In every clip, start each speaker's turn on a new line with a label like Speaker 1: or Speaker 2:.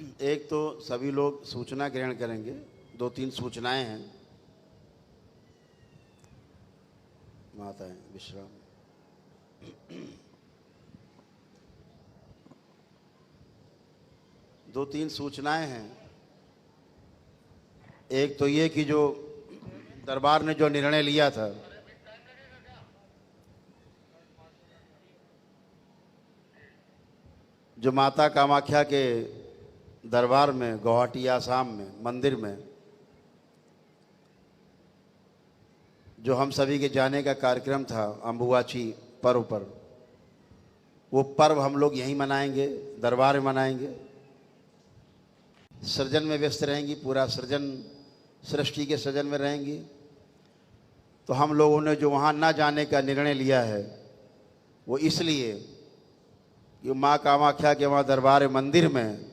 Speaker 1: एक तो सभी लोग सूचना ग्रहण करेंगे, 2-3 सूचनाएं हैं। माताएं विश्राम। दो तीन सूचनाएं हैं। एक तो ये कि जो दरबार ने जो निर्णय लिया था, जो माता कामाख्या के दरबार में गुवाहाटी आसाम में मंदिर में जो हम सभी के जाने का कार्यक्रम था अम्बुबाची पर्व पर, वो पर्व हम लोग यहीं मनाएंगे, दरबार में मनाएंगे। सृजन में व्यस्त रहेंगी, पूरा सृजन सृष्टि के सृजन में रहेंगी। तो हम लोगों ने जो वहाँ ना जाने का निर्णय लिया है वो इसलिए कि माँ कामाख्या के वहाँ दरबार मंदिर में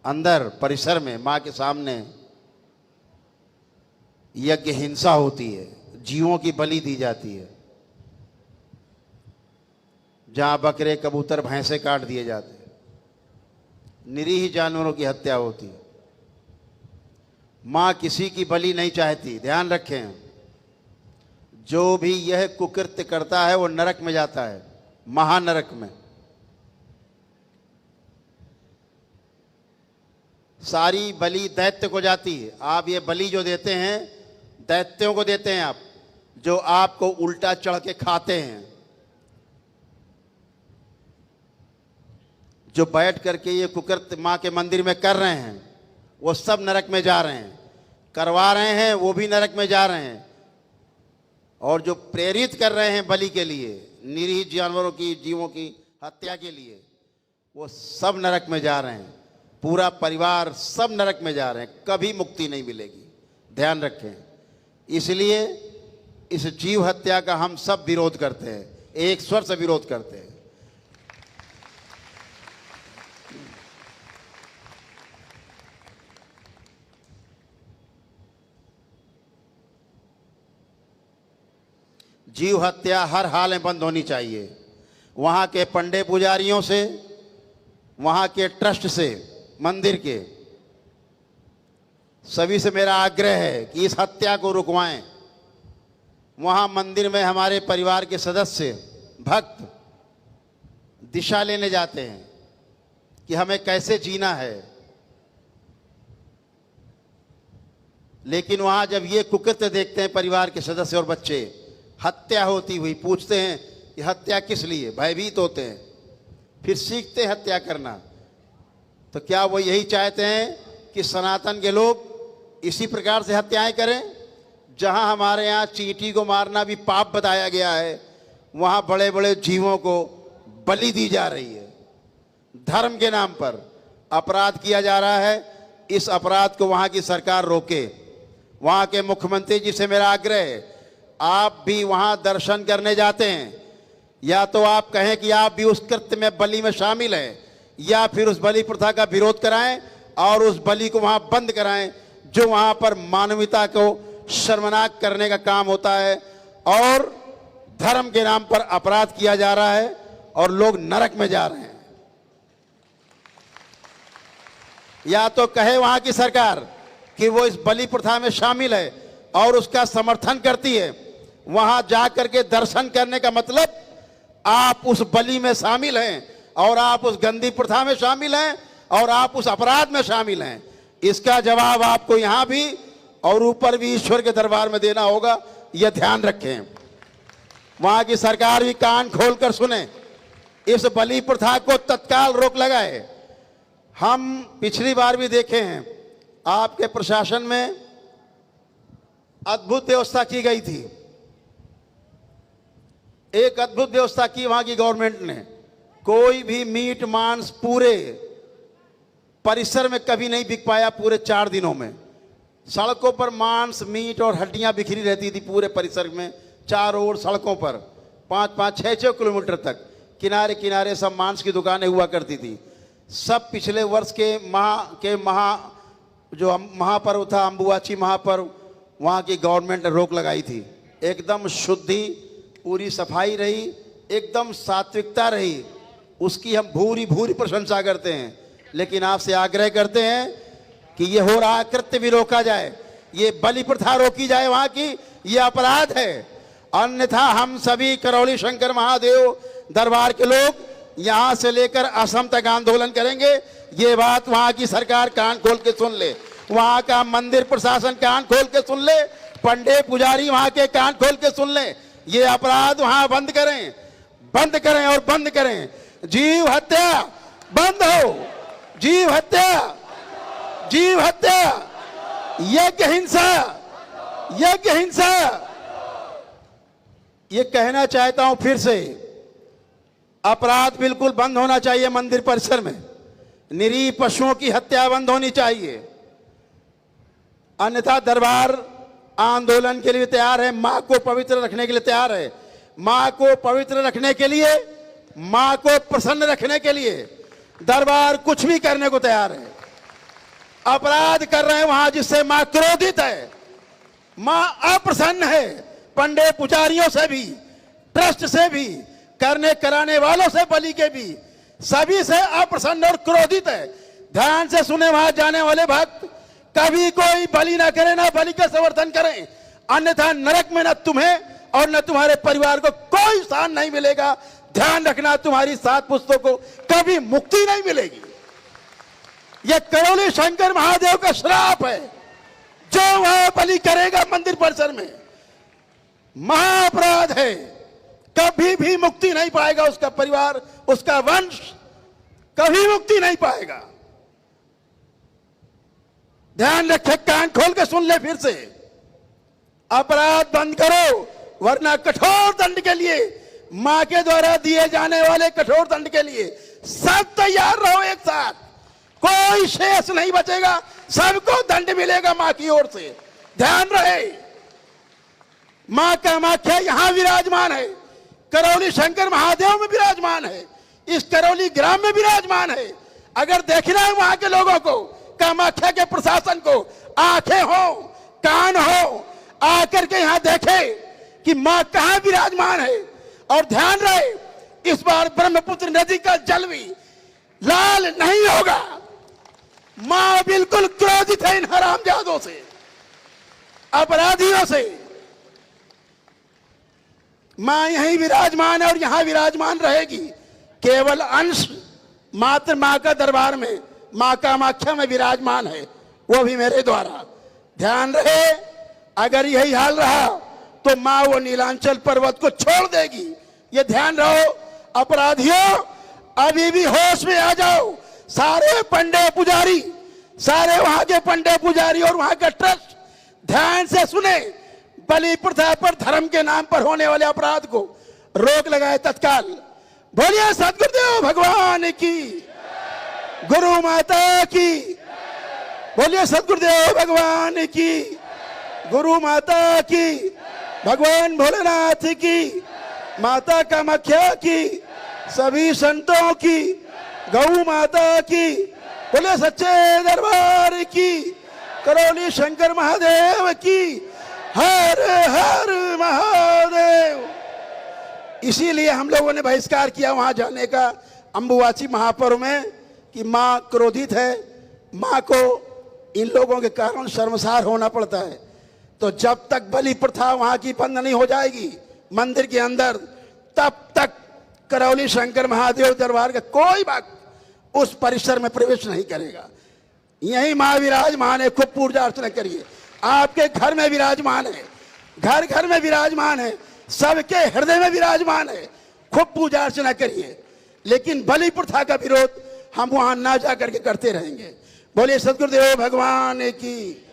Speaker 1: अंदर परिसर में माँ के सामने यज्ञ हिंसा होती है, जीवों की बलि दी जाती है, जहाँ बकरे कबूतर भैंसे काट दिए जाते हैं, निरीह जानवरों की हत्या होती है। माँ किसी की बलि नहीं चाहती। ध्यान रखें, जो भी यह कुकृत्य करता है वो नरक में जाता है, महानरक में। सारी बलि दैत्य को जाती है। आप ये बलि जो देते हैं दैत्यों को देते हैं, आप जो आपको उल्टा चढ़ के खाते हैं, जो बैठ करके ये कुकृत्य माँ के मंदिर में कर रहे हैं वो सब नरक में जा रहे हैं, करवा रहे हैं वो भी नरक में जा रहे हैं, और जो प्रेरित कर रहे हैं बलि के लिए, निरीह जानवरों की जीवों की हत्या के लिए, वो सब नरक में जा रहे हैं। पूरा परिवार सब नरक में जा रहे हैं, कभी मुक्ति नहीं मिलेगी। ध्यान रखें। इसलिए इस जीव हत्या का हम सब विरोध करते हैं, एक स्वर से विरोध करते हैं। जीव हत्या हर हाल में बंद होनी चाहिए। वहाँ के पंडे पुजारियों से, वहाँ के ट्रस्ट से, मंदिर के सभी से मेरा आग्रह है कि इस हत्या को रुकवाएं। वहाँ मंदिर में हमारे परिवार के सदस्य भक्त दिशा लेने जाते हैं कि हमें कैसे जीना है, लेकिन वहाँ जब ये कुकृत्य देखते हैं परिवार के सदस्य और बच्चे, हत्या होती हुई, पूछते हैं कि हत्या किस लिए, भयभीत होते हैं, फिर सीखते हैं हत्या करना। तो क्या वो यही चाहते हैं कि सनातन के लोग इसी प्रकार से हत्याएं करें? जहां हमारे यहाँ चींटी को मारना भी पाप बताया गया है, वहां बड़े बड़े जीवों को बलि दी जा रही है। धर्म के नाम पर अपराध किया जा रहा है। इस अपराध को वहां की सरकार रोके। वहां के मुख्यमंत्री जी से मेरा आग्रह है, आप भी वहां दर्शन करने जाते हैं, या तो आप कहें कि आप भी उस कृत्य में, बलि में शामिल हैं, या फिर उस बलि प्रथा का विरोध कराएं और उस बलि को वहां बंद कराएं, जो वहां पर मानवता को शर्मनाक करने का काम होता है और धर्म के नाम पर अपराध किया जा रहा है और लोग नरक में जा रहे हैं। या तो कहे वहां की सरकार कि वो इस बलि प्रथा में शामिल है और उसका समर्थन करती है। वहां जाकर के दर्शन करने का मतलब आप उस बलि में शामिल हैं और आप उस गंदी प्रथा में शामिल हैं और आप उस अपराध में शामिल हैं। इसका जवाब आपको यहां भी और ऊपर भी ईश्वर के दरबार में देना होगा, यह ध्यान रखें। वहां की सरकार भी कान खोलकर सुने, इस बलि प्रथा को तत्काल रोक लगाए। हम पिछली बार भी देखे हैं, आपके प्रशासन में अद्भुत व्यवस्था की गई थी, एक अद्भुत व्यवस्था की वहां की गवर्नमेंट ने। कोई भी मीट मांस पूरे परिसर में कभी नहीं बिक पाया। पूरे 4 दिनों में सड़कों पर मांस, मीट और हड्डियां बिखरी रहती थी पूरे परिसर में, चारों ओर सड़कों पर 5-5, 6-6 किलोमीटर तक किनारे किनारे सब मांस की दुकानें हुआ करती थी। सब पिछले वर्ष के जो महापर्व था, अम्बुबाची महापर्व, वहाँ की गवर्नमेंट ने रोक लगाई थी। एकदम शुद्धि, पूरी सफाई रही, एकदम सात्विकता रही, उसकी हम भूरी भूरी प्रशंसा करते हैं। लेकिन आपसे आग्रह करते हैं कि ये हो रहा कृत्य भी रोका जाए, ये बलि प्रथा रोकी जाए वहां की, ये अपराध है। अन्यथा हम सभी करौली शंकर महादेव दरबार के लोग यहां से लेकर असम तक आंदोलन करेंगे। ये बात वहां की सरकार कान खोल के सुन ले, वहां का मंदिर प्रशासन कान खोल के सुन ले, पंडे पुजारी वहां के कान खोल के सुन ले। ये अपराध वहां बंद करें, बंद करें और बंद करें। जीव हत्या बंद हो, जीव हत्या, जीव हत्या, यज्ञ हिंसा, यज्ञ हिंसा। ये कहना चाहता हूं फिर से, अपराध बिल्कुल बंद होना चाहिए मंदिर परिसर में। निरीह पशुओं की हत्या बंद होनी चाहिए, अन्यथा दरबार आंदोलन के लिए तैयार है, मां को पवित्र रखने के लिए तैयार है। मां को पवित्र रखने के लिए, मां को प्रसन्न रखने के लिए दरबार कुछ भी करने को तैयार है। अपराध कर रहे हैं वहां जिससे मां क्रोधित है, मां अप्रसन्न है। पंडे पुजारियों से भी, ट्रस्ट से भी, करने कराने वालों से, बलि के भी, सभी से अप्रसन्न और क्रोधित है। ध्यान से सुने वहां जाने वाले भक्त, कभी कोई बलि ना करे, ना बलि का समर्थन करें, अन्यथा नरक में न तुम्हें और न तुम्हारे परिवार को कोई स्थान नहीं मिलेगा। ध्यान रखना, तुम्हारी 7 पुस्तों को कभी मुक्ति नहीं मिलेगी। यह करौली शंकर महादेव का श्राप है। जो वह बलि करेगा मंदिर परिसर में, महाअपराध है, कभी भी मुक्ति नहीं पाएगा उसका परिवार, उसका वंश कभी मुक्ति नहीं पाएगा। ध्यान रखे, कान खोल के सुन ले फिर से, अपराध बंद करो, वरना कठोर दंड के लिए, मां के द्वारा दिए जाने वाले कठोर दंड के लिए सब तैयार रहो एक साथ। कोई शेष नहीं बचेगा, सबको दंड मिलेगा मां की ओर से। ध्यान रहे, मां कामाख्या यहां विराजमान है, करौली शंकर महादेव में विराजमान है, इस करौली ग्राम में विराजमान है। अगर देखना है वहां के लोगों को, कामाख्या के प्रशासन को, आंखें हो, कान हो, आकर के यहां देखे कि मां कहां विराजमान है। और ध्यान रहे, इस बार ब्रह्मपुत्र नदी का जल भी लाल नहीं होगा। मां बिल्कुल क्रोधित है इन हरामजादों से, अपराधियों से। मां यहीं विराजमान है और यहां विराजमान रहेगी। केवल अंश मात्र मां का दरबार में, मां कामाख्या में विराजमान है, वो भी मेरे द्वारा। ध्यान रहे, अगर यही हाल रहा तो मां वो नीलांचल पर्वत को छोड़ देगी। ये ध्यान रहो। अपराधियों, अभी भी होश में आ जाओ। सारे पंडे पुजारी, सारे वहां के पंडे पुजारी और वहां का ट्रस्ट ध्यान से सुने। बलि प्रथा पर, धर्म के नाम पर होने वाले अपराध को रोक लगाए तत्काल। बोलिए सद्गुरुदेव भगवान की, गुरु माता की। बोलिए सद्गुरुदेव भगवान की, गुरु माता की, भगवान भोलेनाथ की, माता कामाख्या की, सभी संतों की, गौ माता की। बोले सच्चे दरबार की, करौली शंकर महादेव की। हर हर महादेव। इसीलिए हम लोगों ने बहिष्कार किया वहां जाने का अंबुवाची महापर्व में कि मां क्रोधित है, मां को इन लोगों के कारण शर्मसार होना पड़ता है। तो जब तक बलि प्रथा वहां की बंद नहीं हो जाएगी मंदिर के अंदर, तब तक करौली शंकर महादेव दरबार का कोई भक्त उस परिसर में प्रवेश नहीं करेगा। यही मां विराजमान है, खूब पूजा अर्चना करिए। आपके घर में विराजमान है, घर घर में विराजमान है, सबके हृदय में विराजमान है, खूब पूजा अर्चना करिए। लेकिन बलि प्रथा का विरोध हम वहां ना जा करके करते रहेंगे। बोलिए सद्गुरुदेव भगवान की।